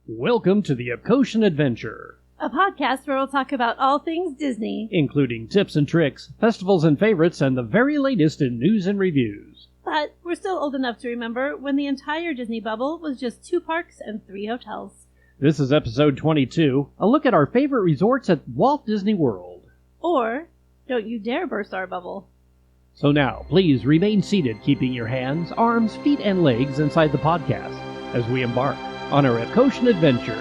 Welcome to the Epcotian Adventure, a podcast where we'll talk about all things Disney, including tips and tricks, festivals and favorites, and the very latest in news and reviews. But we're still old enough to remember when the entire Disney bubble was just 2 parks and 3 hotels. This is episode 22, a look at our favorite resorts at Walt Disney World. Or, don't you dare burst our bubble. So now, please remain seated, keeping your hands, arms, feet, and legs inside the podcast as we embark on our Epcotian adventure.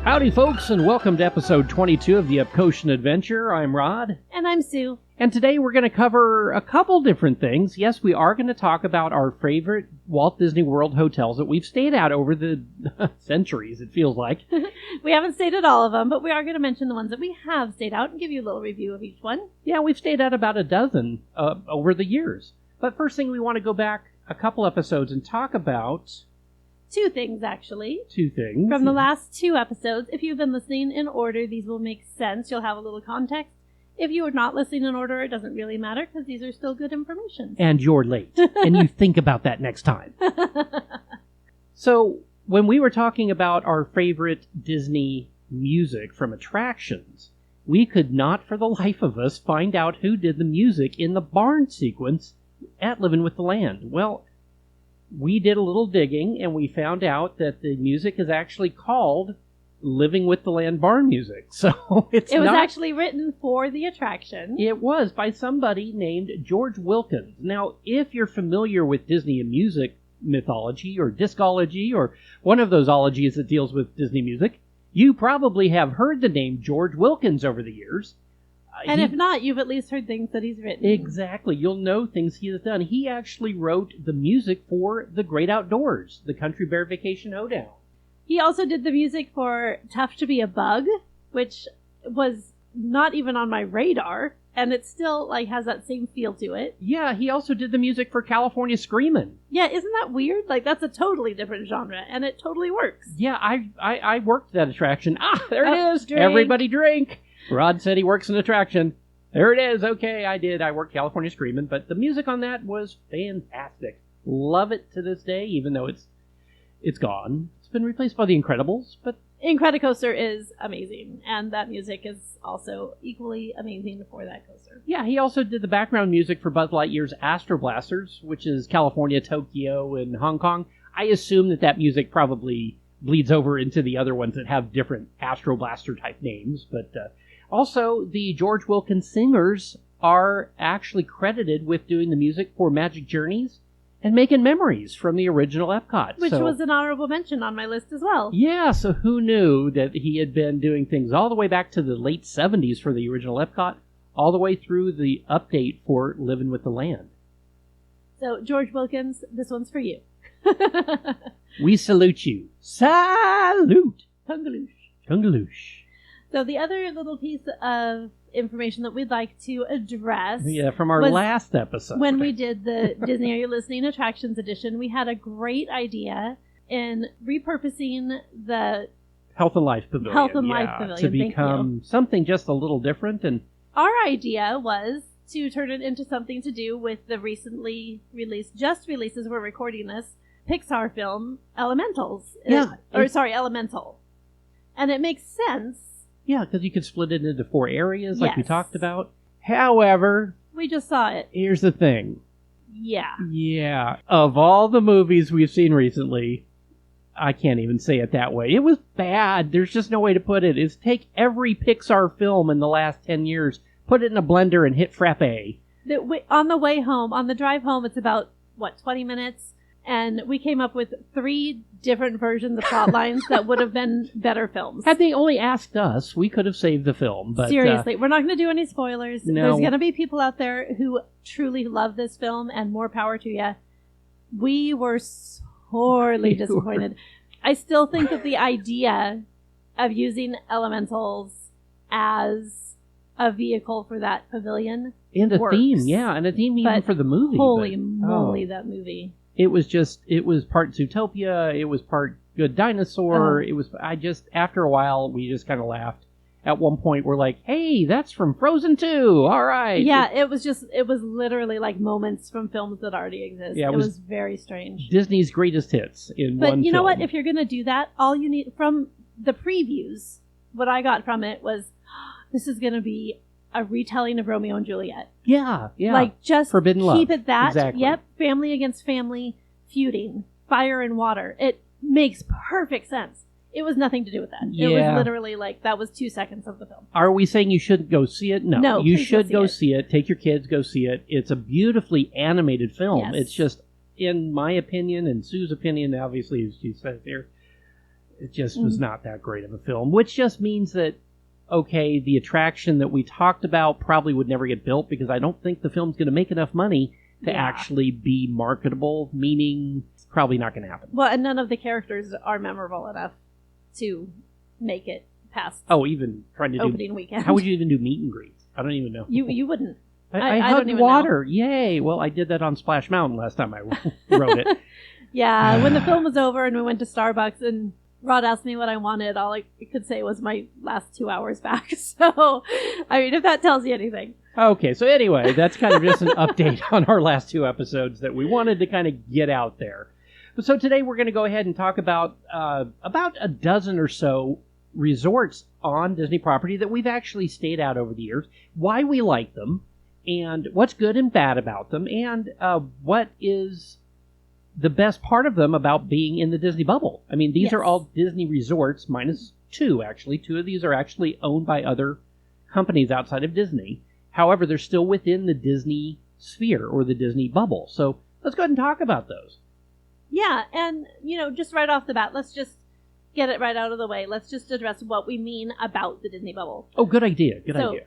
Howdy, folks, and welcome to episode 22 of the Epcotian Adventure. I'm Rod. And I'm Sue. And today we're going to cover a couple different things. Yes, we are going to talk about our favorite Walt Disney World hotels that we've stayed at over the centuries, it feels like. We haven't stayed at all of them, but we are going to mention the ones that we have stayed out and give you a little review of each one. Yeah, we've stayed at about a dozen over the years. But first thing, we want to go back a couple episodes and talk about 2 things, actually. 2 things. From the last 2 episodes. If you've been listening in order, these will make sense. You'll have a little context. If you are not listening in order, it doesn't really matter because these are still good information. And you're late. And you think about that next time. So, when we were talking about our favorite Disney music from attractions, we could not for the life of us find out who did the music in the barn sequence at Living with the Land. Well, we did a little digging and we found out that the music is actually called Living with the Land barn music. So it was actually written for the attraction. It was by somebody named George Wilkins. Now, if you're familiar with Disney music mythology or discology or one of those ologies that deals with Disney music, you probably have heard the name George Wilkins over the years. And if not, you've at least heard things that he's written. Exactly. You'll know things he has done. He actually wrote the music for The Great Outdoors, the Country Bear Vacation Hoedown. He also did the music for Tough to Be a Bug, which was not even on my radar, and it still has that same feel to it. Yeah, he also did the music for California Screamin'. Yeah, isn't that weird? That's a totally different genre, and it totally works. Yeah, I worked that attraction. There it is. Drink. Everybody drink. Rod said he works an attraction. There it is. Okay, I did. I worked California Screamin', but the music on that was fantastic. Love it to this day, even though it's gone. It's been replaced by The Incredibles, but Incredicoaster is amazing, and that music is also equally amazing for that coaster. Yeah, he also did the background music for Buzz Lightyear's Astro Blasters, which is California, Tokyo, and Hong Kong. I assume that music probably bleeds over into the other ones that have different Astro Blaster type names, but also the George Wilkins singers are actually credited with doing the music for Magic Journeys and Making Memories from the original Epcot. Which was an honorable mention on my list as well. Yeah, so who knew that he had been doing things all the way back to the late 70s for the original Epcot, all the way through the update for Living with the Land. So, George Wilkins, this one's for you. We salute you. Salute! Kungaloosh. Kungaloosh. So the other little piece of information that we'd like to address... Yeah, from our last episode. When we did the Disney Are You Listening Attractions edition, we had a great idea in repurposing the Health and Life Pavilion. To become something just a little different. And our idea was to turn it into something to do with the recently released, as we're recording this, Pixar film, Elemental. And it makes sense. Yeah, because you could split it into 4 areas like we talked about. However, we just saw it. Here's the thing. Yeah. Yeah. Of all the movies we've seen recently, I can't even say it that way. It was bad. There's just no way to put it. It's take every Pixar film in the last 10 years, put it in a blender, and hit frappe. On the way home, on the drive home, it's about, 20 minutes? And we came up with 3 different versions of plot lines that would have been better films. Had they only asked us, we could have saved the film. But seriously, we're not going to do any spoilers. No. There's going to be people out there who truly love this film, and more power to you. We were sorely disappointed. I still think that the idea of using elementals as a vehicle for that pavilion and a works. theme, and a theme even for the movie. Holy moly, that movie. It was part Zootopia, it was part Good Dinosaur, after a while, we just kind of laughed. at one point were like, hey, that's from Frozen 2. All right. Yeah, it was literally like moments from films that already exist. Yeah, it was very strange. Disney's greatest hits in one film. But you know what? If you're going to do that, all you need from the previews, what I got from it was, this is going to be a retelling of Romeo and Juliet. Yeah. Like, just Forbidden Love. Keep it that. Exactly. Yep. Family against family, feuding, fire and water. It makes perfect sense. It was nothing to do with that. Yeah. It was literally like, that was 2 seconds of the film. Are we saying you shouldn't go see it? No. You should go see it. Take your kids, go see it. It's a beautifully animated film. Yes. It's just, in my opinion, and Sue's opinion, obviously, as she said here, it just was not that great of a film, which just means that, okay, the attraction that we talked about probably would never get built because I don't think the film's going to make enough money to actually be marketable, meaning it's probably not going to happen. Well, and none of the characters are memorable enough to make it past even trying to opening weekend. How would you even do meet and greets? I don't even know. You wouldn't. I don't hugged even water. Know. Yay. Well, I did that on Splash Mountain last time I wrote it. Yeah, when the film was over and we went to Starbucks and Rod asked me what I wanted, all I could say was my last 2 hours back. So, I mean, if that tells you anything. Okay, so anyway, that's kind of just an update on our last 2 episodes that we wanted to kind of get out there. So today we're going to go ahead and talk about a dozen or so resorts on Disney property that we've actually stayed at over the years, why we like them, and what's good and bad about them, and what is the best part of them about being in the Disney bubble. I mean, these are all Disney resorts, minus 2, actually. 2 of these are actually owned by other companies outside of Disney. However, they're still within the Disney sphere or the Disney bubble. So let's go ahead and talk about those. Yeah, and, just right off the bat, let's just get it right out of the way. Let's just address what we mean about the Disney bubble. Oh, good idea. Good idea.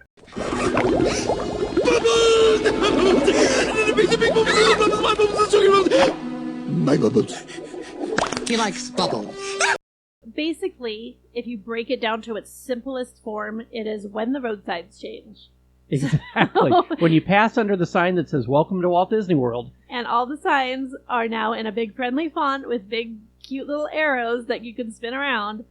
My bubbles. He likes bubbles. Basically, if you break it down to its simplest form, it is when the roadsides change. Exactly. When you pass under the sign that says, "Welcome to Walt Disney World." And all the signs are now in a big friendly font with big cute little arrows that you can spin around.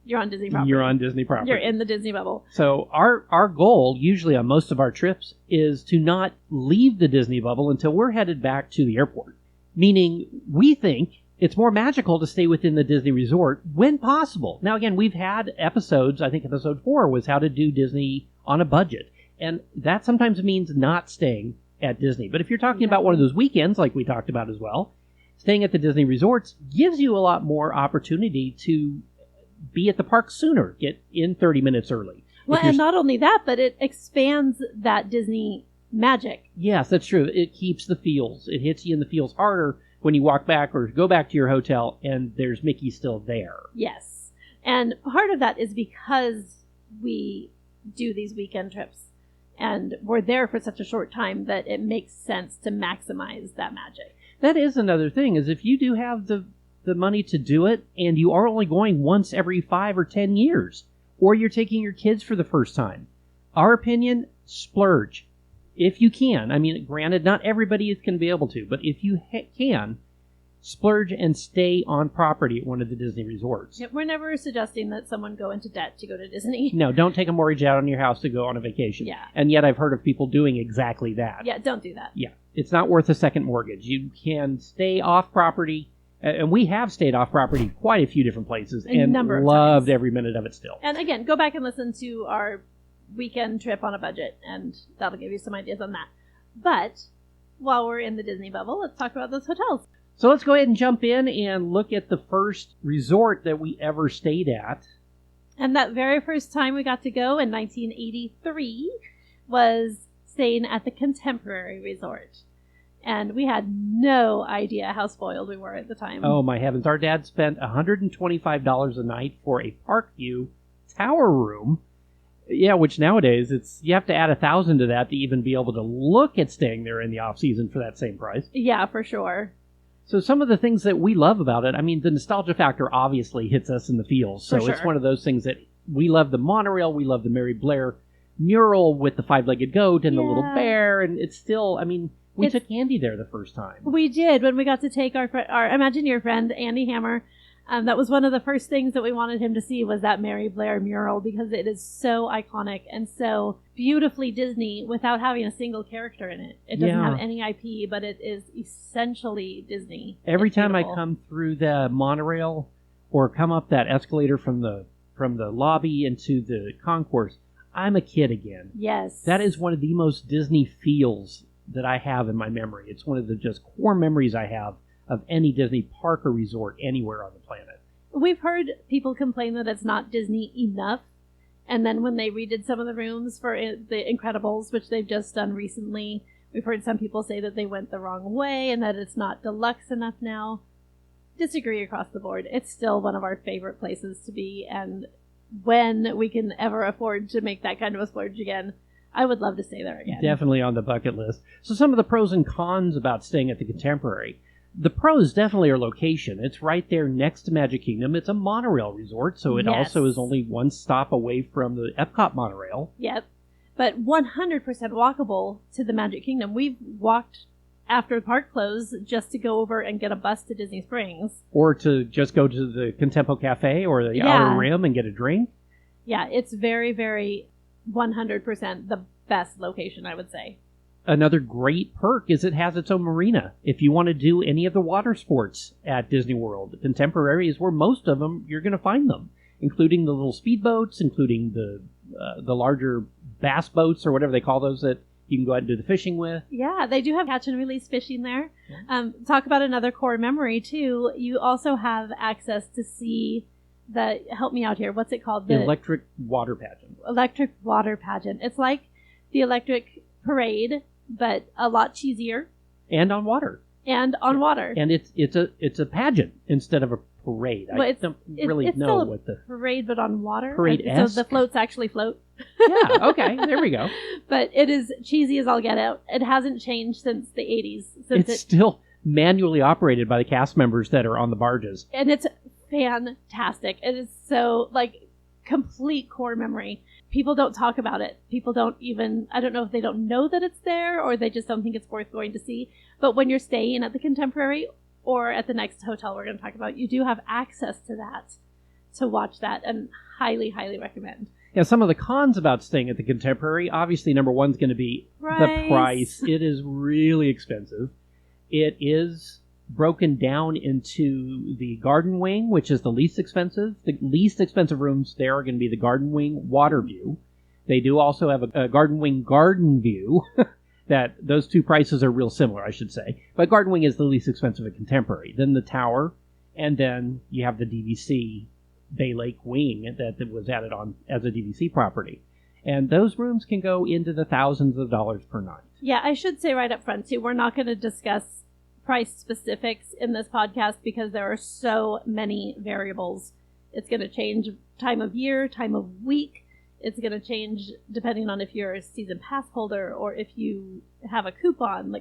You're on Disney property. You're on Disney property. You're in the Disney bubble. So our goal, usually on most of our trips, is to not leave the Disney bubble until we're headed back to the airport. Meaning, we think it's more magical to stay within the Disney resort when possible. Now, again, we've had episodes, I think episode 4 was how to do Disney on a budget. And that sometimes means not staying at Disney. But if you're talking about one of those weekends, like we talked about as well, staying at the Disney resorts gives you a lot more opportunity to be at the park sooner, get in 30 minutes early. Well, and not only that, but it expands that Disney magic. Yes, that's true. It keeps the feels. It hits you in the feels harder when you walk back or go back to your hotel and there's Mickey still there. Yes. And part of that is because we do these weekend trips. And we're there for such a short time that it makes sense to maximize that magic. That is another thing, is if you do have the money to do it, and you are only going once every 5 or 10 years, or you're taking your kids for the first time, our opinion, splurge. If you can. I mean, granted, not everybody can be able to, but if you can, splurge and stay on property at one of the Disney resorts. Yeah, we're never suggesting that someone go into debt to go to Disney. No, don't take a mortgage out on your house to go on a vacation. Yeah. And yet I've heard of people doing exactly that. Yeah, don't do that. Yeah. It's not worth a second mortgage. You can stay off property, and we have stayed off property quite a few different places and loved every minute of it still. And again, go back and listen to our weekend trip on a budget, and that'll give you some ideas on that. But while we're in the Disney bubble, let's talk about those hotels. So let's go ahead and jump in and look at the first resort that we ever stayed at. And that very first time we got to go in 1983 was staying at the Contemporary Resort. And we had no idea how spoiled we were at the time. Oh, my heavens. Our dad spent $125 a night for a Parkview tower room. Yeah, which nowadays, you have to add $1,000 to that to even be able to look at staying there in the off-season for that same price. Yeah, for sure. So some of the things that we love about it, I mean, the nostalgia factor obviously hits us in the feels. So it's one of those things that we love the monorail, we love the Mary Blair mural with the 5-legged goat and the little bear, and it's still, I mean, we took Andy there the first time. We did, when we got to take our Imagineer friend, Andy Hammer, That was one of the first things that we wanted him to see was that Mary Blair mural because it is so iconic and so beautifully Disney without having a single character in it. It doesn't have any IP, but it is essentially Disney. Every time I come through the monorail or come up that escalator from the lobby into the concourse, I'm a kid again. Yes. That is one of the most Disney feels that I have in my memory. It's one of the just core memories I have of any Disney park or resort anywhere on the planet. We've heard people complain that it's not Disney enough. And then when they redid some of the rooms for The Incredibles, which they've just done recently, we've heard some people say that they went the wrong way and that it's not deluxe enough now. Disagree across the board. It's still one of our favorite places to be. And when we can ever afford to make that kind of a splurge again, I would love to stay there again. Definitely on the bucket list. So some of the pros and cons about staying at the Contemporary. The pros definitely are location. It's right there next to Magic Kingdom. It's a monorail resort, so it also is only one stop away from the Epcot monorail. Yep. But 100% walkable to the Magic Kingdom. We've walked after the park closed just to go over and get a bus to Disney Springs. Or to just go to the Contempo Cafe or the Outer Rim and get a drink. Yeah, it's very, very 100% the best location, I would say. Another great perk is it has its own marina. If you want to do any of the water sports at Disney World, the Contemporary is where most of them, you're going to find them, including the little speedboats, including the larger bass boats or whatever they call those that you can go out and do the fishing with. Yeah, they do have catch and release fishing there. Talk about another core memory, too. You also have access to see help me out here, what's it called? The Electric Water Pageant. Electric Water Pageant. It's like the Electric Parade, but a lot cheesier. And on water. And on water. And it's a pageant instead of a parade. Well, I don't really know what the parade, but on water. Parade-esque? So the floats actually float. Yeah, okay, there we go. But it is cheesy as all get out. It hasn't changed since the 80s. It's still manually operated by the cast members that are on the barges. And it's fantastic. It is so, complete core memory. People don't talk about it. People don't even, I don't know if they don't know that it's there or they just don't think it's worth going to see. But when you're staying at the Contemporary or at the next hotel we're going to talk about, you do have access to that, to watch that, and highly, highly recommend. Yeah, some of the cons about staying at the Contemporary, obviously number one is going to be the price. It is really expensive. It is broken down into the Garden Wing, which is the least expensive. The least expensive rooms there are going to be the Garden Wing Water View. They do also have a Garden Wing Garden View. That those two prices are real similar, I should say. But Garden Wing is the least expensive at Contemporary. Then the Tower, and then you have the DVC Bay Lake Wing that was added on as a DVC property. And those rooms can go into the thousands of dollars per night. Yeah, I should say right up front, too, we're not going to discuss price specifics in this podcast because there are so many variables. It's going to change time of year, time of week. It's going to change depending on if you're a season pass holder or if you have a coupon.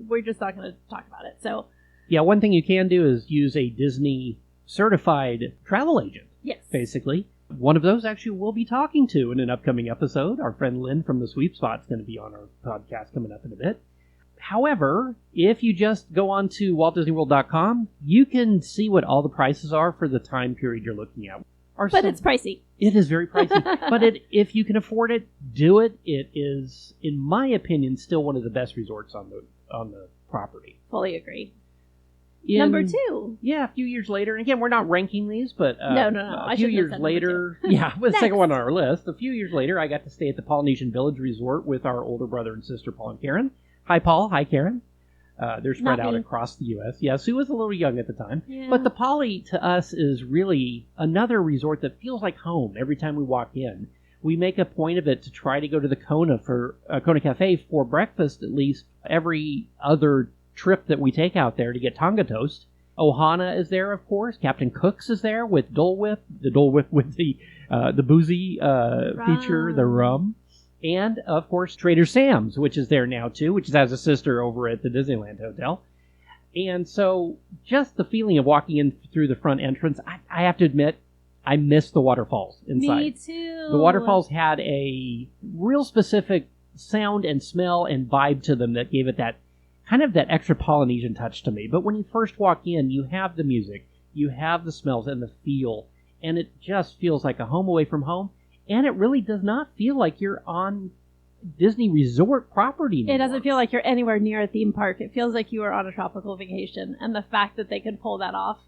We're just not going to talk about it. So, yeah, one thing you can do is use a Disney certified travel agent. Yes. Basically. One of those actually we'll be talking to in an upcoming episode. Our friend Lynn from the Sweep Spot is going to be on our podcast coming up in a bit. However, if you just go on to WaltDisneyWorld.com, you can see what all the prices are for the time period you're looking at. But it's pricey. It is very pricey. But if you can afford it, do it. It is, in my opinion, still one of the best resorts on the property. Fully agree. Number 2. Yeah, a few years later. And again, we're not ranking these, but no. A few years later, yeah, the second one on our list. A few years later, I got to stay at the Polynesian Village Resort with our older brother and sister, Paul and Karen. Hi, Paul. Hi, Karen. They're spread out across the U.S. Yeah, Sue was a little young at the time. Yeah. But the Poly, to us, is really another resort that feels like home every time we walk in. We make a point of it to try to go to the Kona Cafe for breakfast at least every other trip that we take out there to get Tonga toast. Ohana is there, of course. Captain Cook's is there with Dole Whip. The Dole Whip with the boozy feature, the rum. And, of course, Trader Sam's, which is there now, too, which has a sister over at the Disneyland Hotel. And so just the feeling of walking in through the front entrance, I have to admit, I miss the waterfalls inside. Me too. The waterfalls had a real specific sound and smell and vibe to them that gave it that kind of that extra Polynesian touch to me. But when you first walk in, you have the music, You have the smells and the feel, and it just feels like a home away from home, and it really does not feel like you're on Disney resort property anymore. It doesn't feel like you're anywhere near a theme park. It feels like you are on a tropical vacation, and the fact that they can pull that off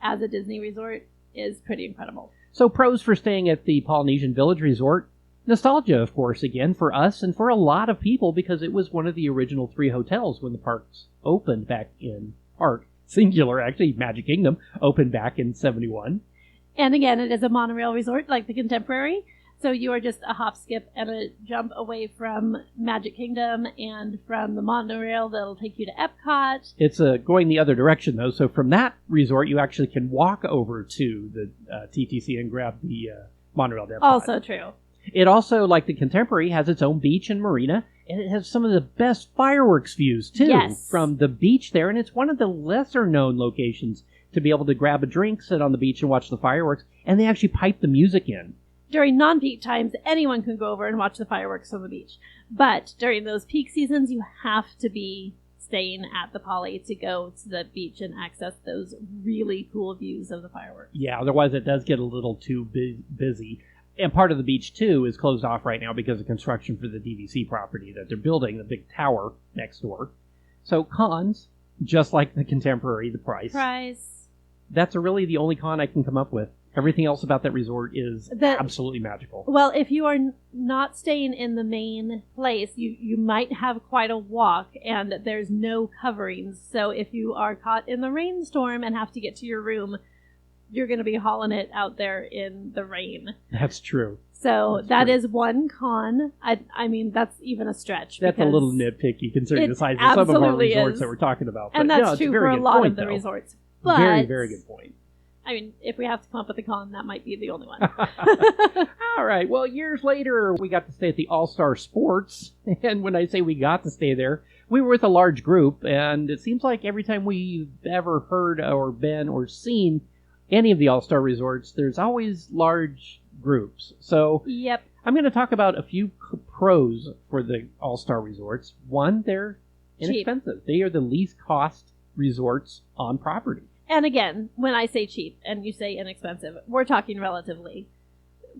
as a Disney resort is pretty incredible. So pros for staying at the Polynesian Village Resort. Nostalgia, of course, again, for us and for a lot of people, because it was one of the original 3 hotels when the parks opened back in singular, actually, Magic Kingdom opened back in 71. And again, it is a monorail resort like the Contemporary. So you are just a hop, skip, and a jump away from Magic Kingdom and from the monorail that'll take you to Epcot. It's going the other direction, though. So from that resort, you actually can walk over to the TTC and grab the monorail to Epcot. Also true. It also, like the Contemporary, has its own beach and marina, and it has some of the best fireworks views, too, yes. from the beach there. And it's one of the lesser-known locations to be able to grab a drink, sit on the beach, and watch the fireworks. And they actually pipe the music in. During non-peak times, anyone can go over and watch the fireworks on the beach. But during those peak seasons, you have to be staying at the Poly to go to the beach and access those really cool views of the fireworks. Yeah, otherwise it does get a little too busy. And part of the beach, too, is closed off right now because of construction for the DVC property that they're building, the big tower next door. So cons, just like the Contemporary, the price. That's really the only con I can come up with. Everything else about that resort is absolutely magical. Well, if you are not staying in the main place, you might have quite a walk, and there's no coverings. So if you are caught in the rainstorm and have to get to your room, you're going to be hauling it out there in the rain. That's true. So that is one con. I mean, that's even a stretch. That's a little nitpicky considering the size of some of our resorts that we're talking about. And that's true for a lot of the resorts. But very, very good point. I mean, if we have to come up with a con, that might be the only one. All right. Well, years later, we got to stay at the All-Star Sports. And when I say we got to stay there, we were with a large group. And it seems like every time we've ever heard or been or seen any of the All-Star resorts, there's always large groups. So yep. I'm going to talk about a few pros for the All-Star resorts. One, they're inexpensive. Cheap. They are the least cost resorts on property. And again, when I say cheap and you say inexpensive, we're talking relatively.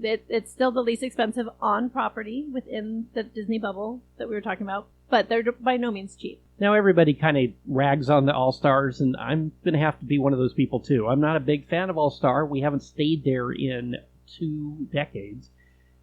It's still the least expensive on property within the Disney bubble that we were talking about, but they're by no means cheap. Now everybody kind of rags on the All-Stars, and I'm going to have to be one of those people too. I'm not a big fan of All-Star. We haven't stayed there in 2 decades,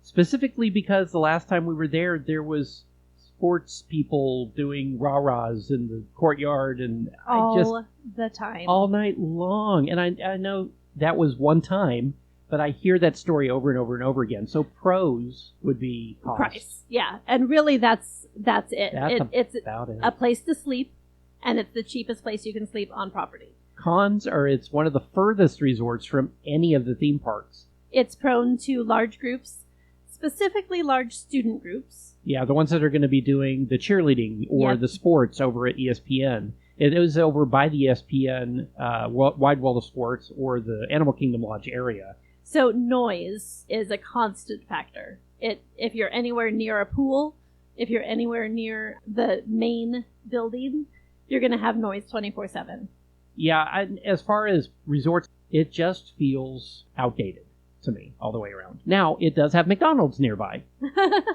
specifically because the last time we were there was sports people doing rah-rahs in the courtyard, and all the time, all night long. And I know that was one time, but I hear that story over and over and over again. So pros would be cost. Price, yeah, and really that's it. It's about it. A place to sleep, and it's the cheapest place you can sleep on property. Cons are it's one of the furthest resorts from any of the theme parks. It's prone to large groups, specifically large student groups. Yeah, the ones that are going to be doing the cheerleading or the sports over at ESPN. It was over by the ESPN Wide World of Sports or the Animal Kingdom Lodge area. So noise is a constant factor. If you're anywhere near a pool, if you're anywhere near the main building, you're going to have noise 24/7. Yeah, as far as resorts, it just feels outdated to me all the way around. Now, it does have McDonald's nearby.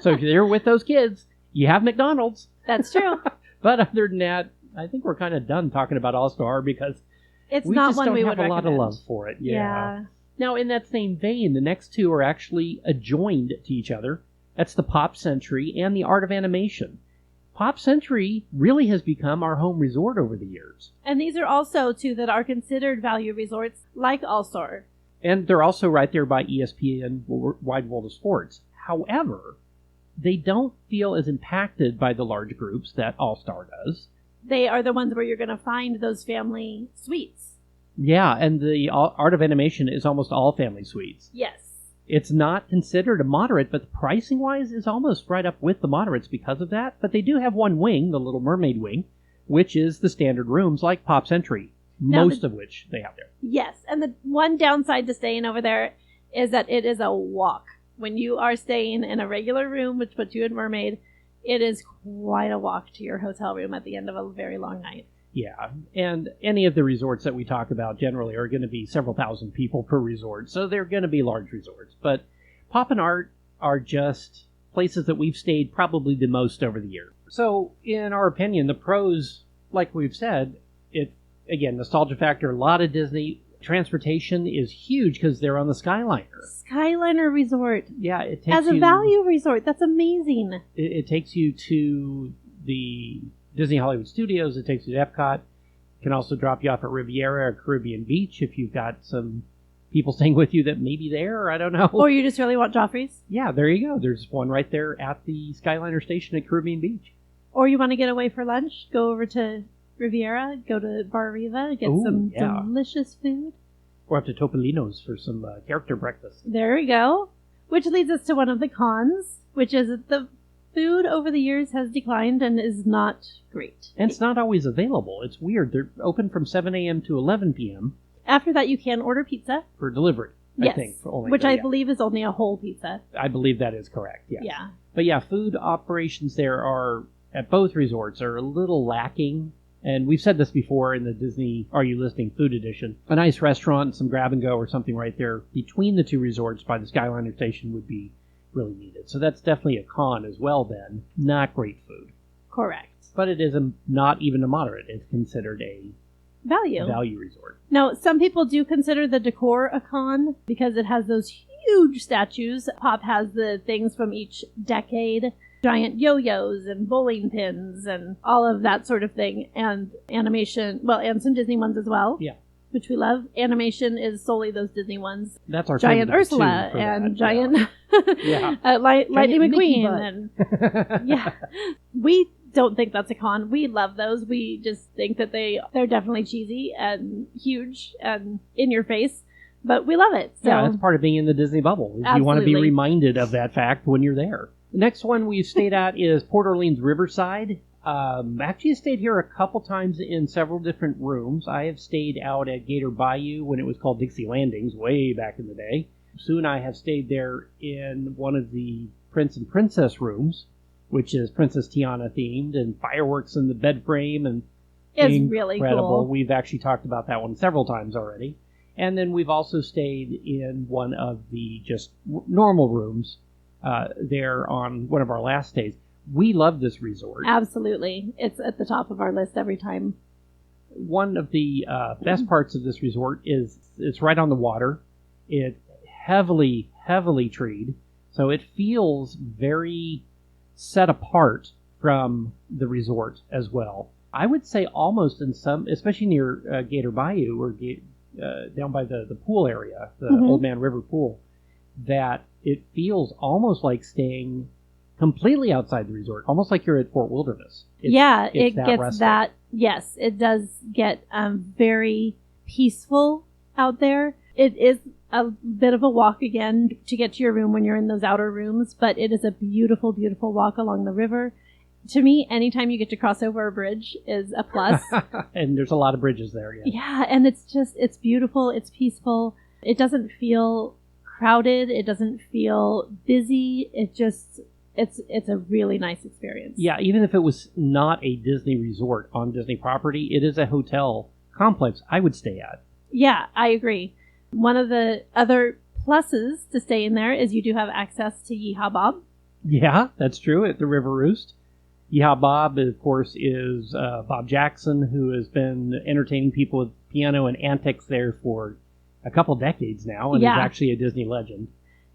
So if you're with those kids, you have McDonald's. That's true. But other than that, I think we're kind of done talking about All-Star because it's not one we would recommend. We just don't have a lot of love for it. Yeah. Now, in that same vein, the next two are actually adjoined to each other. That's the Pop Century and the Art of Animation. Pop Century really has become our home resort over the years. And these are also two that are considered value resorts like All-Star. And they're also right there by ESPN Wide World of Sports. However, they don't feel as impacted by the large groups that All-Star does. They are the ones where you're going to find those family suites. Yeah, and the Art of Animation is almost all family suites. Yes. It's not considered a moderate, but pricing-wise is almost right up with the moderates because of that. But they do have one wing, the Little Mermaid wing, which is the standard rooms like Pop Century. Most of which they have there. Yes, and the one downside to staying over there is that it is a walk. When you are staying in a regular room, which puts you in Mermaid, it is quite a walk to your hotel room at the end of a very long night. Yeah, and any of the resorts that we talk about generally are going to be several thousand people per resort, so they're going to be large resorts. But Pop and Art are just places that we've stayed probably the most over the years. So, in our opinion, the pros, like we've said, again, nostalgia factor, a lot of Disney. Transportation is huge because they're on the Skyliner. Skyliner Resort. Yeah, it takes As a value resort. That's amazing. It takes you to the Disney Hollywood Studios. It takes you to Epcot. It can also drop you off at Riviera or Caribbean Beach if you've got some people staying with you that may be there, or I don't know. Or you just really want Joffrey's. Yeah, there you go. There's one right there at the Skyliner station at Caribbean Beach. Or you want to get away for lunch, go over to Riviera, go to Bar Riva, get some delicious food. Or up to Topolino's for some character breakfast. There we go. Which leads us to one of the cons, which is that the food over the years has declined and is not great. And it's not always available. It's weird. They're open from 7 a.m. to 11 p.m. After that, you can order pizza. For delivery, yes, I think. Which I believe is only a whole pizza. I believe that is correct, yes. Yeah. But yeah, food operations there are, at both resorts, are a little lacking. And we've said this before in the Disney Are You Listening Food Edition. A nice restaurant, some grab and go or something right there between the two resorts by the Skyliner station would be really needed. So that's definitely a con as well then. Not great food. Correct. But it is not even a moderate. It's considered a value resort. Now, some people do consider the decor a con because it has those huge statues. Pop has the things from each decade. Giant yo-yos and bowling pins and all of that sort of thing. And animation, well, and some Disney ones as well. Yeah. Which we love. Animation is solely those Disney ones. That's our Giant Ursula and Giant Lightning McQueen. And yeah. We don't think that's a con. We love those. We just think that they're definitely cheesy and huge and in your face. But we love it. So. Yeah, that's part of being in the Disney bubble. Absolutely. You want to be reminded of that fact when you're there. The next one we've stayed at is Port Orleans Riverside. Actually stayed here a couple times in several different rooms. I have stayed out at Gator Bayou when it was called Dixie Landings way back in the day. Sue and I have stayed there in one of the Prince and Princess rooms, which is Princess Tiana themed, and fireworks in the bed frame, and it's incredible. Really cool. We've actually talked about that one several times already. And then we've also stayed in one of the just normal rooms there on one of our last stays. We love this resort. Absolutely. It's at the top of our list every time. One of the best parts of this resort is it's right on the water. It's heavily treed, so it feels very set apart from the resort as well. I would say almost in some, especially near Gator Bayou or down by the pool area, the Old Man River pool, that it feels almost like staying completely outside the resort, almost like you're at Fort Wilderness. It gets rustic. That. Yes, it does get very peaceful out there. It is a bit of a walk again to get to your room when you're in those outer rooms, but it is a beautiful, beautiful walk along the river. To me, anytime you get to cross over a bridge is a plus. And there's a lot of bridges there, yeah. Yeah, and it's beautiful, it's peaceful. It doesn't feel crowded, it doesn't feel busy. It's a really nice experience. Yeah, even if it was not a Disney resort on Disney property, it is a hotel complex I would stay at. Yeah, I agree. One of the other pluses to stay in there is you do have access to Yeehaw Bob. Yeah, that's true, at the River Roost. Yeehaw Bob, of course, is Bob Jackson, who has been entertaining people with piano and antics there for a couple decades now, and is actually a Disney legend.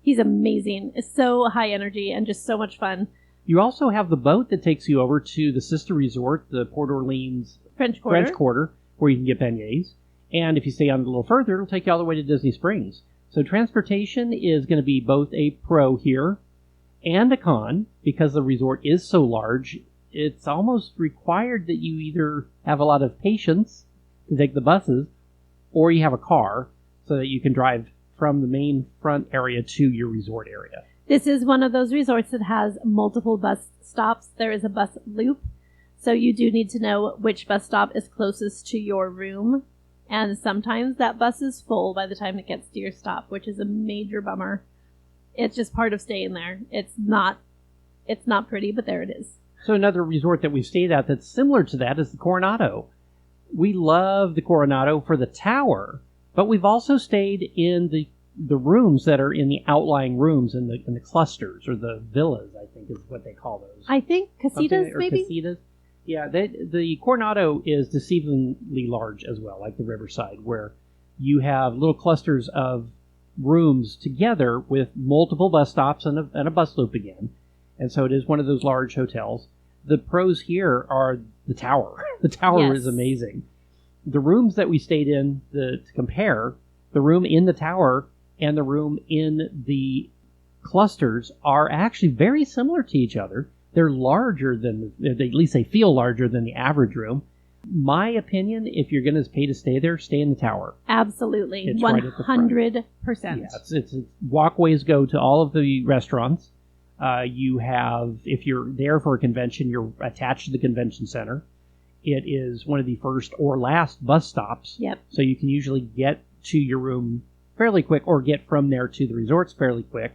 He's amazing. It's so high energy and just so much fun. You also have the boat that takes you over to the sister resort, the Port Orleans French Quarter, where you can get beignets. And if you stay on a little further, it'll take you all the way to Disney Springs. So transportation is going to be both a pro here and a con, because the resort is so large. It's almost required that you either have a lot of patience to take the buses, or you have a car so that you can drive from the main front area to your resort area. This is one of those resorts that has multiple bus stops. There is a bus loop, so you do need to know which bus stop is closest to your room. And sometimes that bus is full by the time it gets to your stop, which is a major bummer. It's just part of staying there. It's not pretty, but there it is. So another resort that we've stayed at that's similar to that is the Coronado. we love the Coronado for the tower, but we've also stayed in the rooms that are in the outlying rooms in the clusters, or the villas, I think is what they call those. I think casitas, maybe? Casitas. Yeah, the Coronado is deceivingly large as well, like the Riverside, where you have little clusters of rooms together with multiple bus stops and a bus loop again. And so it is one of those large hotels. The pros here are the tower. The tower is amazing. The rooms that we stayed in, to compare, the room in the tower and the room in the clusters are actually very similar to each other. They're larger than, at least they feel larger than the average room. My opinion, if you're going to pay to stay there, stay in the tower. Absolutely. It's 100%. Yeah, it's walkways go to all of the restaurants. You have, if you're there for a convention, you're attached to the convention center. It is one of the first or last bus stops. Yep. So you can usually get to your room fairly quick, or get from there to the resorts fairly quick.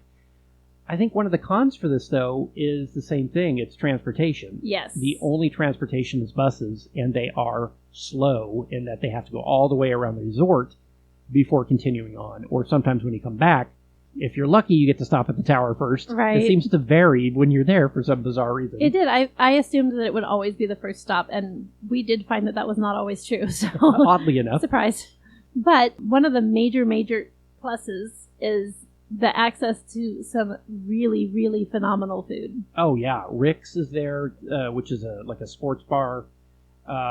I think one of the cons for this, though, is the same thing. It's transportation. Yes. The only transportation is buses, and they are slow in that they have to go all the way around the resort before continuing on. Or sometimes when you come back, if you're lucky, you get to stop at the tower first. Right. It seems to vary when you're there for some bizarre reason. It did. I assumed that it would always be the first stop, and we did find that was not always true. So oddly enough. Surprise. But one of the major pluses is the access to some really, really phenomenal food. Oh, yeah. Rick's is there, which is like a sports bar.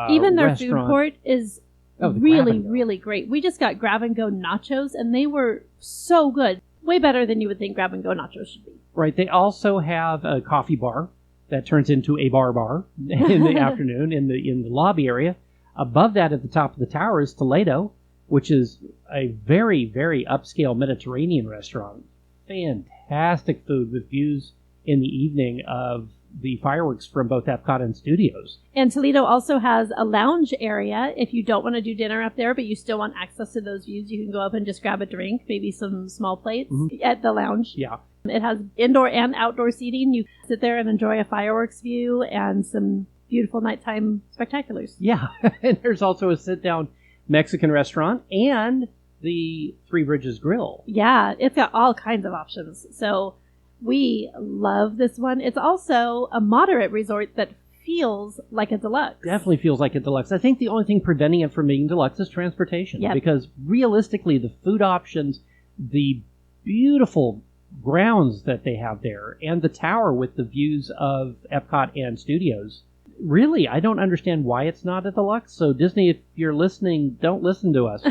Even their restaurant. food court is really, really great. We just got grab-and-go nachos, and they were so good. Way better than you would think grab-and-go nachos should be. Right. They also have a coffee bar that turns into a bar in the afternoon in the lobby area. Above that, at the top of the tower, is Toledo, which is a very, very upscale Mediterranean restaurant. Fantastic food with views in the evening of the fireworks from both Epcot and Studios. And Toledo also has a lounge area. If you don't want to do dinner up there, but you still want access to those views, you can go up and just grab a drink, maybe some small plates at the lounge. Yeah. It has indoor and outdoor seating. You can sit there and enjoy a fireworks view and some beautiful nighttime spectaculars. Yeah. And there's also a sit-down Mexican restaurant and the Three Bridges Grill. Yeah, it's got all kinds of options. So we love this one. It's also a moderate resort that feels like a deluxe. Definitely feels like a deluxe. I think the only thing preventing it from being deluxe is transportation. Yep. Because realistically, the food options, the beautiful grounds that they have there, and the tower with the views of Epcot and Studios, really, I don't understand why it's not a deluxe. So Disney, if you're listening, don't listen to us.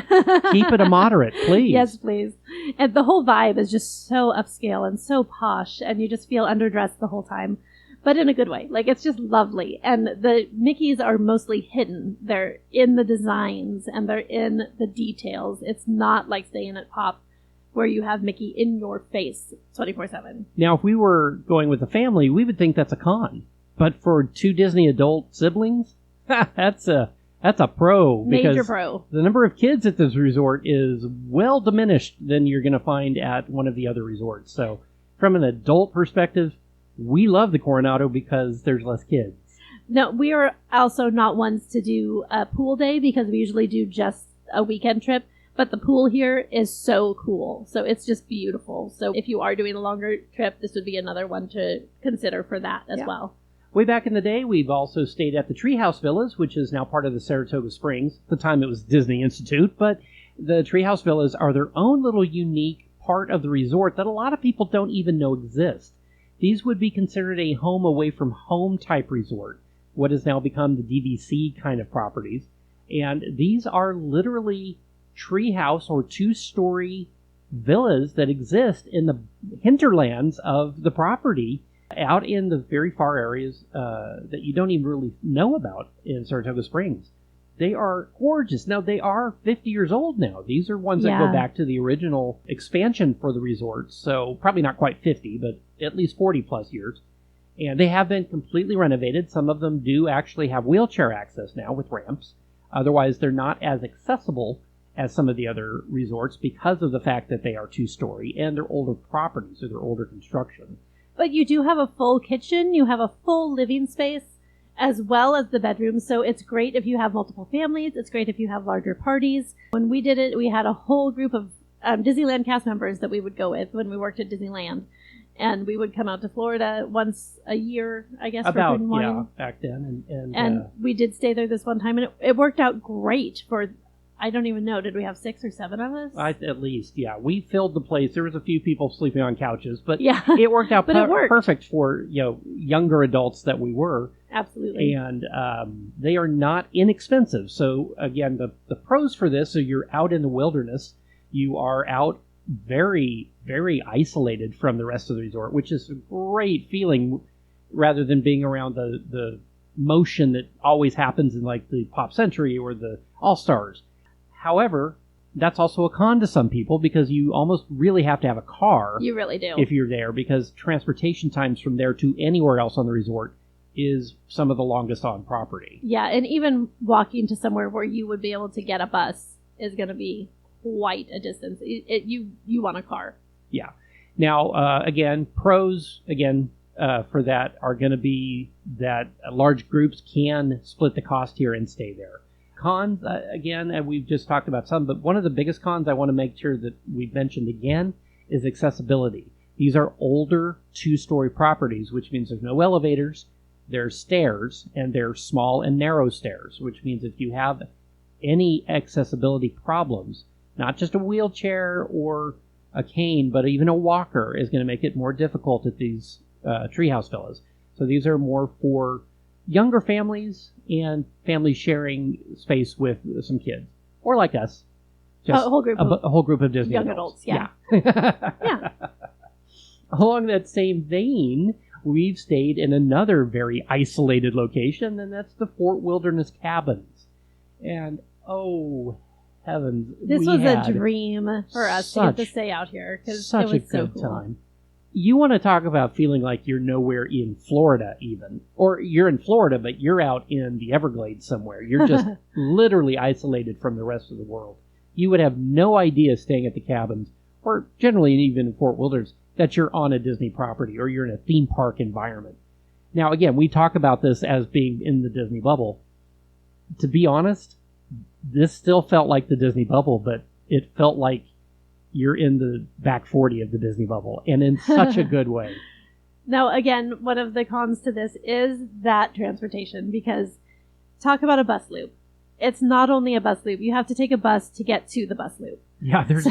Keep it a moderate, please. Yes, please. And the whole vibe is just so upscale and so posh, and you just feel underdressed the whole time, but in a good way. Like, it's just lovely. And the Mickeys are mostly hidden. They're in the designs, and they're in the details. It's not like staying at Pop, where you have Mickey in your face 24/7. Now, if we were going with a family, we would think that's a con. But for two Disney adult siblings, that's a pro. Major pro. The number of kids at this resort is well diminished than you're going to find at one of the other resorts. So from an adult perspective, we love the Coronado because there's less kids. No, we are also not ones to do a pool day because we usually do just a weekend trip. But the pool here is so cool. So it's just beautiful. So if you are doing a longer trip, this would be another one to consider for that as well. Way back in the day, we've also stayed at the Treehouse Villas, which is now part of the Saratoga Springs. At the time, it was Disney Institute, but the Treehouse Villas are their own little unique part of the resort that a lot of people don't even know exist. These would be considered a home away from home type resort, what has now become the DVC kind of properties. And these are literally treehouse or two-story villas that exist in the hinterlands of the property, out in the very far areas that you don't even really know about in Saratoga Springs. They are gorgeous. Now, they are 50 years old now. These are ones that go back to the original expansion for the resort. So probably not quite 50, but at least 40 plus years. And they have been completely renovated. Some of them do actually have wheelchair access now with ramps. Otherwise, they're not as accessible as some of the other resorts because of the fact that they are two-story and they're older properties or they're older construction. But you do have a full kitchen, you have a full living space, as well as the bedrooms. So it's great if you have multiple families. It's great if you have larger parties. When we did it, we had a whole group of Disneyland cast members that we would go with when we worked at Disneyland. And we would come out to Florida once a year, I guess. About, for yeah, back then. And we did stay there this one time, and it worked out great for, I don't even know, did we have 6 or 7 of us? At least, yeah. We filled the place. There was a few people sleeping on couches, but yeah. it worked out But it worked. Perfect for, younger adults that we were. Absolutely. And they are not inexpensive. So, again, the pros for this are you're out in the wilderness. You are out very, very isolated from the rest of the resort, which is a great feeling rather than being around the motion that always happens in like the Pop Century or the All-Stars. However, that's also a con to some people because you almost really have to have a car. You really do. If you're there, because transportation times from there to anywhere else on the resort is some of the longest on property. Yeah, and even walking to somewhere where you would be able to get a bus is going to be quite a distance. You want a car. Yeah. Now, again, pros, for that are going to be that large groups can split the cost here and stay there. Cons, again, we've just talked about some, but one of the biggest cons I want to make sure that we've mentioned again is accessibility. These are older 2-story properties, which means there's no elevators, there's stairs, and they're small and narrow stairs, which means if you have any accessibility problems, not just a wheelchair or a cane, but even a walker is going to make it more difficult at these treehouse villas. So these are more for younger families and families sharing space with some kids. Or like us. Just a whole group of Disney young adults. Yeah. Yeah. Along that same vein, we've stayed in another very isolated location, and that's the Fort Wilderness Cabins. And, oh, heavens. This was a dream for us to get to stay out here because it was such a so good cool. time. You want to talk about feeling like you're nowhere in Florida even. Or you're in Florida, but you're out in the Everglades somewhere. You're just literally isolated from the rest of the world. You would have no idea staying at the cabins, or generally even in Fort Wilderness, that you're on a Disney property or you're in a theme park environment. Now, again, we talk about this as being in the Disney bubble. To be honest, this still felt like the Disney bubble, but it felt like you're in the back 40 of the Disney bubble, and in such a good way. Now, again, one of the cons to this is that transportation, because talk about a bus loop. It's not only a bus loop. You have to take a bus to get to the bus loop. Yeah, there's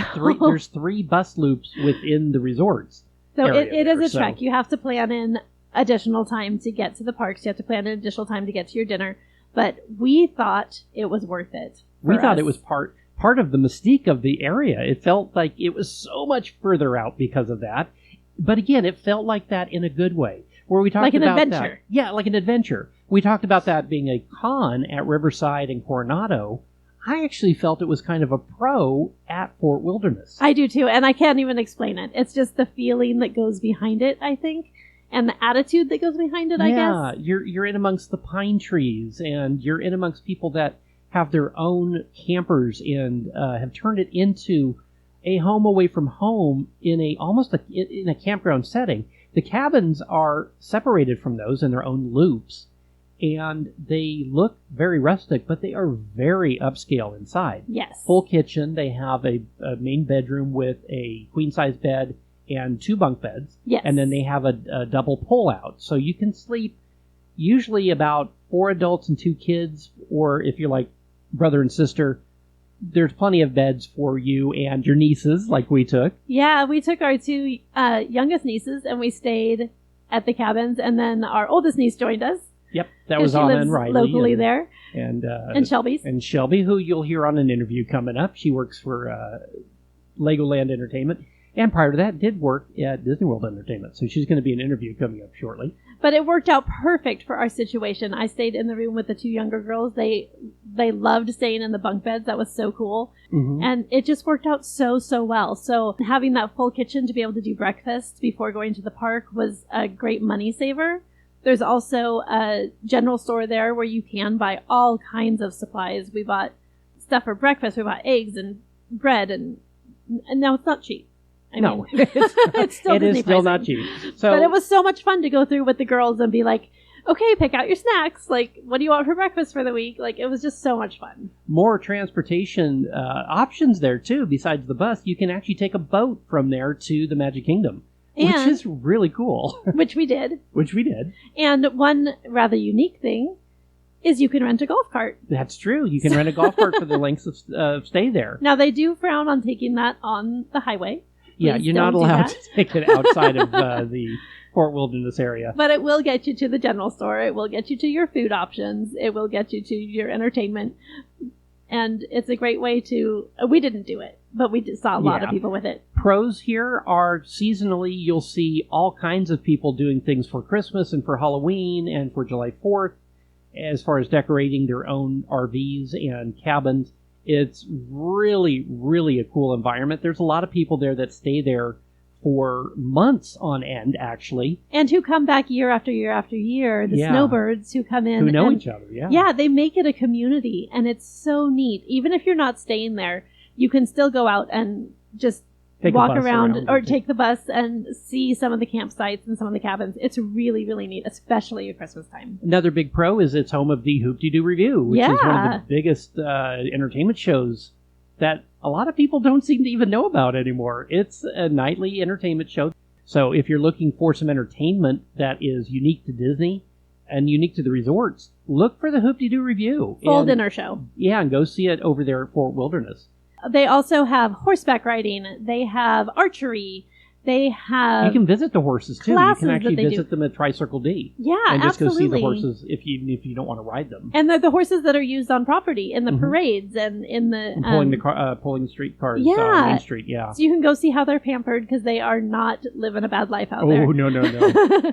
three bus loops within the resorts. So it is a trek. You have to plan in additional time to get to the parks. You have to plan in additional time to get to your dinner. But we thought it was worth it. We thought it was part of the mystique of the area. It felt like it was so much further out because of that. But again, it felt like that in a good way. Where we talked like an about adventure. That. Yeah, like an adventure. We talked about that being a con at Riverside and Coronado. I actually felt it was kind of a pro at Fort Wilderness. I do too, and I can't even explain it. It's just the feeling that goes behind it, I think, and the attitude that goes behind it, I guess. Yeah, you're in amongst the pine trees, and you're in amongst people that have their own campers and have turned it into a home away from home in a campground setting. The cabins are separated from those in their own loops, and they look very rustic, but they are very upscale inside. Yes. Full kitchen. They have a main bedroom with a queen-size bed and 2 bunk beds. Yes. And then they have a double pull-out. So you can sleep usually about 4 adults and 2 kids, or if you're like brother and sister, there's plenty of beds for you and your nieces, like we took. Yeah, we took our 2 youngest nieces, and we stayed at the cabins, and then our oldest niece joined us. Yep, that was Anna and Riley. Locally there. And Shelby's. And Shelby, who you'll hear on an interview coming up. She works for Legoland Entertainment. And prior to that, did work at Disney World Entertainment. So she's going to be an interview coming up shortly. But it worked out perfect for our situation. I stayed in the room with the 2 younger girls. They loved staying in the bunk beds. That was so cool. Mm-hmm. And it just worked out so well. So having that full kitchen to be able to do breakfast before going to the park was a great money saver. There's also a general store there where you can buy all kinds of supplies. We bought stuff for breakfast. We bought eggs and bread, and now it's not cheap. I no, mean, it's still it is still not cheap. So, but it was so much fun to go through with the girls and be like, okay, pick out your snacks. Like, what do you want for breakfast for the week? Like, it was just so much fun. More transportation options there, too. Besides the bus, you can actually take a boat from there to the Magic Kingdom, which is really cool. Which we did. Which we did. And one rather unique thing is you can rent a golf cart. That's true. You can rent a golf cart for the length of stay there. Now, they do frown on taking that on the highway. Yeah, you're not allowed to take it outside of the Fort Wilderness area. But it will get you to the general store. It will get you to your food options. It will get you to your entertainment. And it's a great way to... We didn't do it, but we saw a lot of people with it. Pros here are seasonally, you'll see all kinds of people doing things for Christmas and for Halloween and for July 4th. As far as decorating their own RVs and cabins, it's really, really a cool environment. There's a lot of people there that stay there for months on end, actually. And who come back year after year after year. The snowbirds who come in. Who know each other, Yeah, they make it a community, and it's so neat. Even if you're not staying there, you can still go out and just walk around or take the bus and see some of the campsites and some of the cabins. It's really, really neat, especially at Christmas time. Another big pro is it's home of the Hoop-de-Doo Review, which is one of the biggest entertainment shows that a lot of people don't seem to even know about anymore. It's a nightly entertainment show. So if you're looking for some entertainment that is unique to Disney and unique to the resorts, look for the Hoop-de-Doo Review. Full dinner show. Yeah, and go see it over there at Fort Wilderness. They also have horseback riding. They have archery. They have... You can visit the horses, too. You can actually visit them at Tri-Circle D. Yeah, and just absolutely. go see the horses if you don't want to ride them. And they're the horses that are used on property in the parades and in the... And pulling the streetcars Main Street, yeah. So you can go see how they're pampered because they are not living a bad life out there. Oh, no.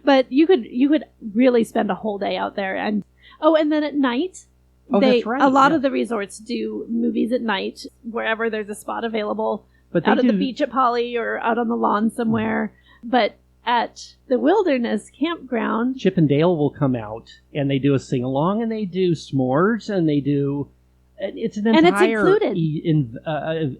But you could really spend a whole day out there. And then at night... that's right. A lot of the resorts do movies at night, wherever there's a spot available, out at the beach at Poly or out on the lawn somewhere. But at the Wilderness Campground... Chip and Dale will come out, and they do a sing-along, and they do s'mores, and they do... It's an entire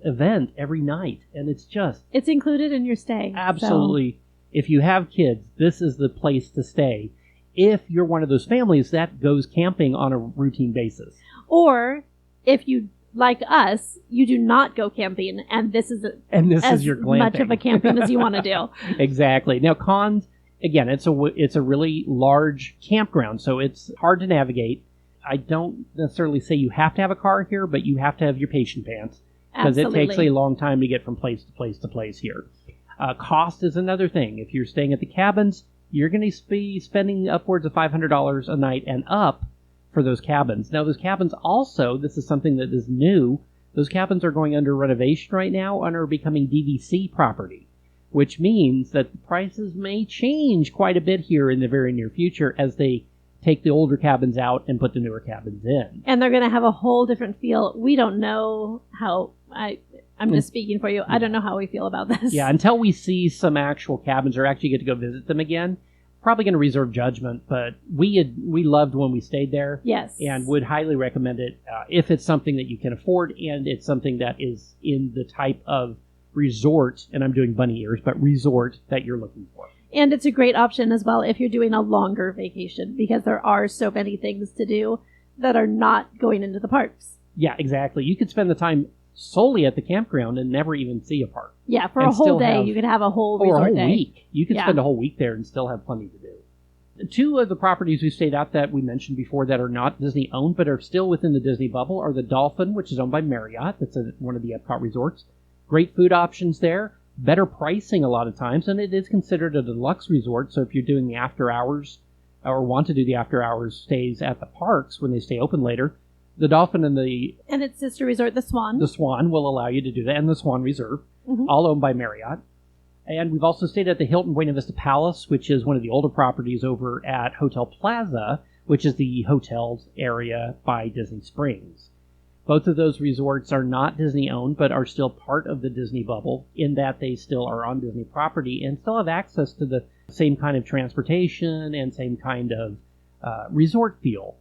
event every night, and it's just... It's included in your stay. Absolutely. So. If you have kids, this is the place to stay. If you're one of those families that goes camping on a routine basis. Or if you, like us, you do not go camping, and this is your glamping. Much of a camping as you want to do. Exactly. Now, cons, again, it's a really large campground, so it's hard to navigate. I don't necessarily say you have to have a car here, but you have to have your patient pants. Because it takes a long time to get from place to place to place here. Cost is another thing. If you're staying at the cabins, you're going to be spending upwards of $500 a night and up for those cabins. Now, those cabins also, this is something that is new, those cabins are going under renovation right now and are becoming DVC property, which means that the prices may change quite a bit here in the very near future as they take the older cabins out and put the newer cabins in. And they're going to have a whole different feel. We don't know how... I'm just speaking for you. I don't know how we feel about this. Yeah, until we see some actual cabins or actually get to go visit them again, probably going to reserve judgment. But we loved when we stayed there. Yes. And would highly recommend it if it's something that you can afford and it's something that is in the type of resort, and I'm doing bunny ears, but resort that you're looking for. And it's a great option as well if you're doing a longer vacation because there are so many things to do that are not going into the parks. Yeah, exactly. You could spend the time solely at the campground and never even see a park. Yeah, for a whole day, you could have a whole resort day. Or a whole week. You could spend a whole week there and still have plenty to do. Two of the properties we stayed at that we mentioned before that are not Disney-owned but are still within the Disney bubble are the Dolphin, which is owned by Marriott. That's one of the Epcot resorts. Great food options there. Better pricing a lot of times, and it is considered a deluxe resort, so if you're doing the after-hours or want to do the after-hours stays at the parks when they stay open later, the Dolphin and its sister resort, the Swan. The Swan will allow you to do that, and the Swan Reserve, all owned by Marriott. And we've also stayed at the Hilton Buena Vista Palace, which is one of the older properties over at Hotel Plaza, which is the hotels area by Disney Springs. Both of those resorts are not Disney-owned, but are still part of the Disney bubble, in that they still are on Disney property and still have access to the same kind of transportation and same kind of resort feel.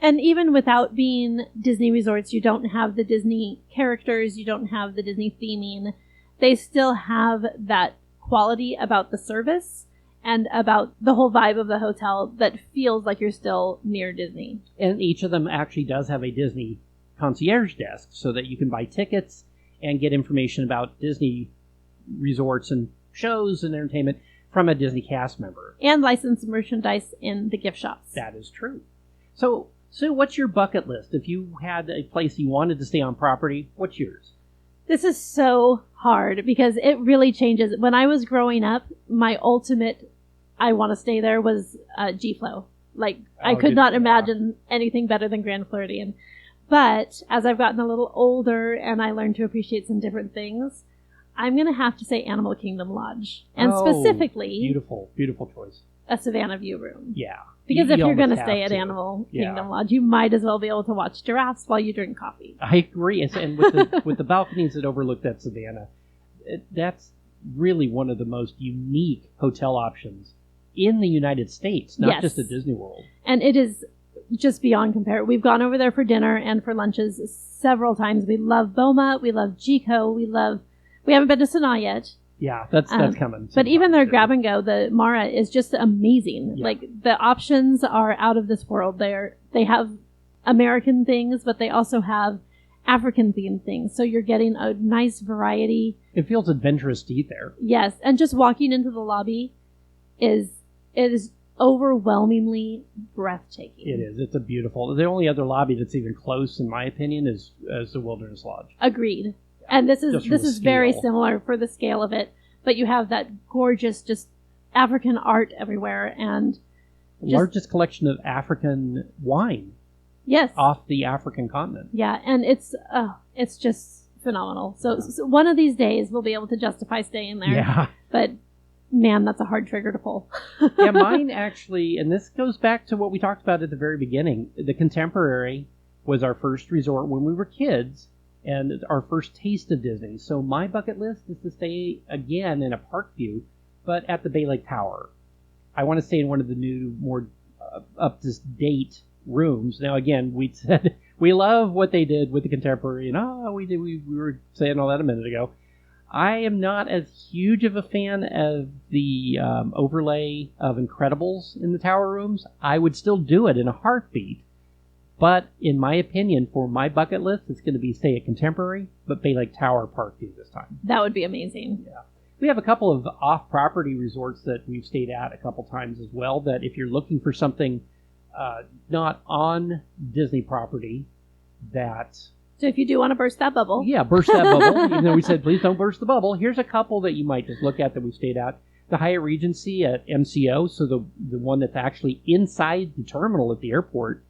And even without being Disney resorts, you don't have the Disney characters, you don't have the Disney theming. They still have that quality about the service and about the whole vibe of the hotel that feels like you're still near Disney. And each of them actually does have a Disney concierge desk so that you can buy tickets and get information about Disney resorts and shows and entertainment from a Disney cast member. And licensed merchandise in the gift shops. That is true. So, Sue, what's your bucket list? If you had a place you wanted to stay on property, what's yours? This is so hard because it really changes. When I was growing up, my ultimate I want to stay there was G-Flow. Like, I could not imagine anything better than Grand Floridian. But as I've gotten a little older and I learned to appreciate some different things, I'm going to have to say Animal Kingdom Lodge. And specifically... Beautiful, beautiful choice. A Savannah View room. Yeah. Because if you're going to stay at Animal Kingdom Lodge, you might as well be able to watch giraffes while you drink coffee. I agree. And with the, with the balconies that overlook that Savannah, that's really one of the most unique hotel options in the United States, not just at Disney World. And it is just beyond compare. We've gone over there for dinner and for lunches several times. We love Boma. We love Jico. We haven't been to Sanaa yet. Yeah, that's coming. But even their grab and go, the Mara, is just amazing. Yeah. Like, the options are out of this world. They have American things, but they also have African themed things. So you're getting a nice variety. It feels adventurous to eat there. Yes, and just walking into the lobby is overwhelmingly breathtaking. It is. It's a beautiful. The only other lobby that's even close, in my opinion, is the Wilderness Lodge. Agreed. And this is very similar for the scale of it, but you have that gorgeous, just African art everywhere, and largest collection of African wine. Yes, off the African continent. Yeah, and it's just phenomenal. So one of these days we'll be able to justify staying there. Yeah, but man, that's a hard trigger to pull. Yeah, mine actually, and this goes back to what we talked about at the very beginning. The Contemporary was our first resort when we were kids. And our first taste of Disney. So my bucket list is to stay again in a Parkview, but at the Bay Lake Tower. I want to stay in one of the new, more up-to-date rooms. Now, again, we said we love what they did with the Contemporary, and we were saying all that a minute ago. I am not as huge of a fan of the overlay of Incredibles in the tower rooms. I would still do it in a heartbeat. But in my opinion, for my bucket list, it's going to be stay at Contemporary, but Bay Lake Tower Parkview this time. That would be amazing. Yeah. We have a couple of off-property resorts that we've stayed at a couple times as well, that if you're looking for something not on Disney property, that... So if you do want to burst that bubble. Yeah, burst that bubble. Even though we said, please don't burst the bubble. Here's a couple that you might just look at that we stayed at. The Hyatt Regency at MCO, so the one that's actually inside the terminal at the airport,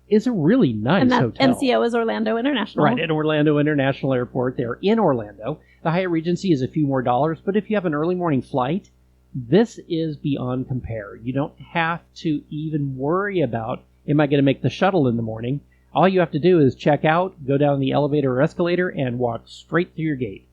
is a really nice hotel. MCO is Orlando International. Right, at Orlando International Airport. They're in Orlando. The Hyatt Regency is a few more dollars, but if you have an early morning flight, this is beyond compare. You don't have to even worry about, am I going to make the shuttle in the morning? All you have to do is check out, go down the elevator or escalator, and walk straight through your gate.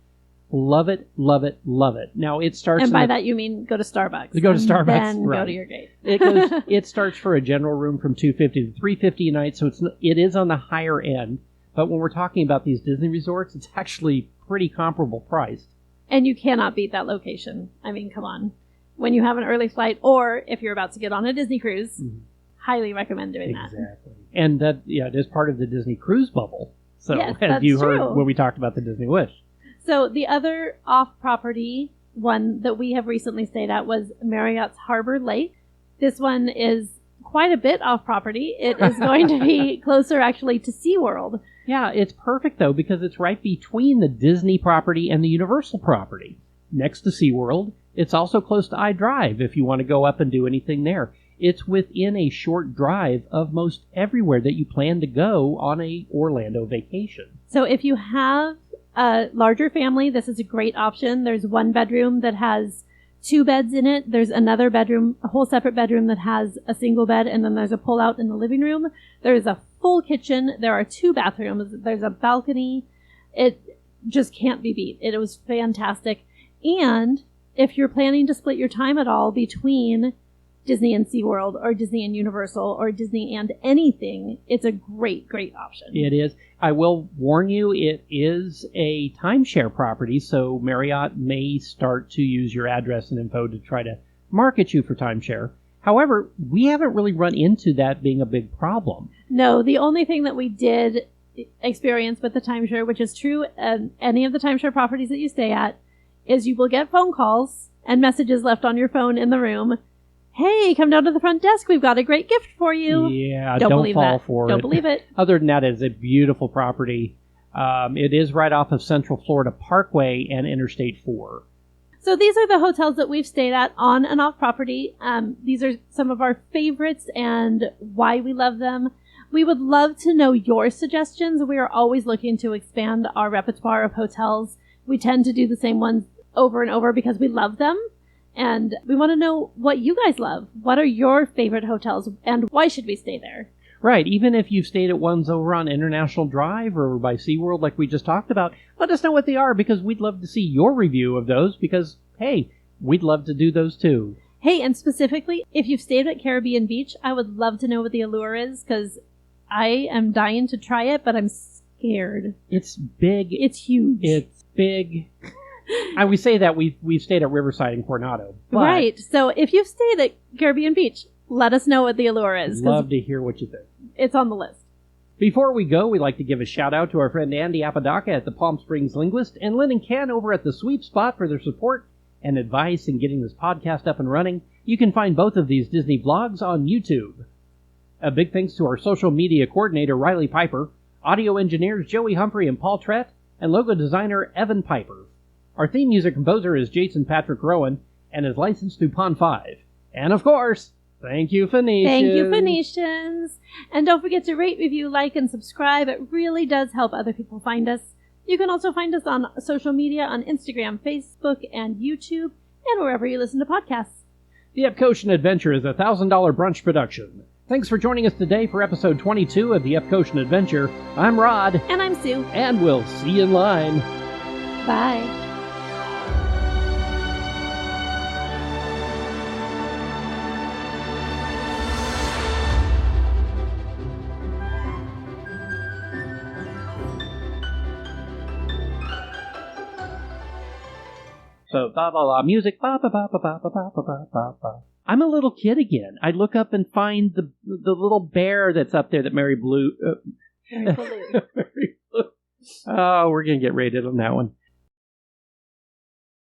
Love it, love it, love it. Now it starts. And by that you mean go to Starbucks. Go to Starbucks, then right. Go to your gate. It starts for a general room from $250 to $350 a night, so it is on the higher end. But when we're talking about these Disney resorts, it's actually pretty comparable priced. And you cannot beat that location. I mean, come on. When you have an early flight, or if you're about to get on a Disney cruise, highly recommend doing that. Exactly. And that, it is part of the Disney cruise bubble. So yes, as you heard when we talked about the Disney Wish. So the other off-property one that we have recently stayed at was Marriott's Harbor Lake. This one is quite a bit off-property. It is going to be closer, actually, to SeaWorld. Yeah, it's perfect, though, because it's right between the Disney property and the Universal property. Next to SeaWorld, it's also close to iDrive if you want to go up and do anything there. It's within a short drive of most everywhere that you plan to go on a Orlando vacation. So if you have a larger family, this is a great option. There's one bedroom that has 2 beds in it. There's another bedroom, a whole separate bedroom that has a single bed, and then there's a pull-out in the living room. There's a full kitchen. There are 2 bathrooms. There's a balcony. It just can't be beat. It was fantastic. And if you're planning to split your time at all between Disney and SeaWorld, or Disney and Universal, or Disney and anything, it's a great, great option. It is. I will warn you, it is a timeshare property, so Marriott may start to use your address and info to try to market you for timeshare. However, we haven't really run into that being a big problem. No, the only thing that we did experience with the timeshare, which is true any of the timeshare properties that you stay at, is you will get phone calls and messages left on your phone in the room. Hey, come down to the front desk. We've got a great gift for you. Yeah, don't fall for it. Don't believe it. Other than that, it's a beautiful property. It is right off of Central Florida Parkway and Interstate 4. So these are the hotels that we've stayed at on and off property. These are some of our favorites and why we love them. We would love to know your suggestions. We are always looking to expand our repertoire of hotels. We tend to do the same ones over and over because we love them. And we want to know what you guys love. What are your favorite hotels and why should we stay there? Right. Even if you've stayed at ones over on International Drive or by SeaWorld like we just talked about, let us know what they are because we'd love to see your review of those because, hey, we'd love to do those too. Hey, and specifically, if you've stayed at Caribbean Beach, I would love to know what the allure is because I am dying to try it, but I'm scared. It's big. It's huge. It's big. We say that we've stayed at Riverside in Coronado. Right. So if you've stayed at Caribbean Beach, let us know what the allure is. Love to hear what you think. It's on the list. Before we go, we'd like to give a shout out to our friend Andy Apodaca at the Palm Springs Linguist and Lynn and Ken over at the Sweet Spot for their support and advice in getting this podcast up and running. You can find both of these Disney vlogs on YouTube. A big thanks to our social media coordinator Riley Piper, audio engineers Joey Humphrey and Paul Trett, and logo designer Evan Piper. Our theme music composer is Jason Patrick Rowan and is licensed through Pond 5. And of course, thank you, Phoenicians. Thank you, Phoenicians. And don't forget to rate, review, like, and subscribe. It really does help other people find us. You can also find us on social media on Instagram, Facebook, and YouTube, and wherever you listen to podcasts. The Epcotian Adventure is a $1,000 brunch production. Thanks for joining us today for episode 22 of the Epcotian Adventure. I'm Rod. And I'm Sue. And we'll see you in line. Bye. So, ba ba ba, music, ba ba ba ba ba ba ba ba ba ba. I'm a little kid again. I look up and find the little bear that's up there that Mary Blue. Mary Blue. Oh, we're gonna get rated on that one.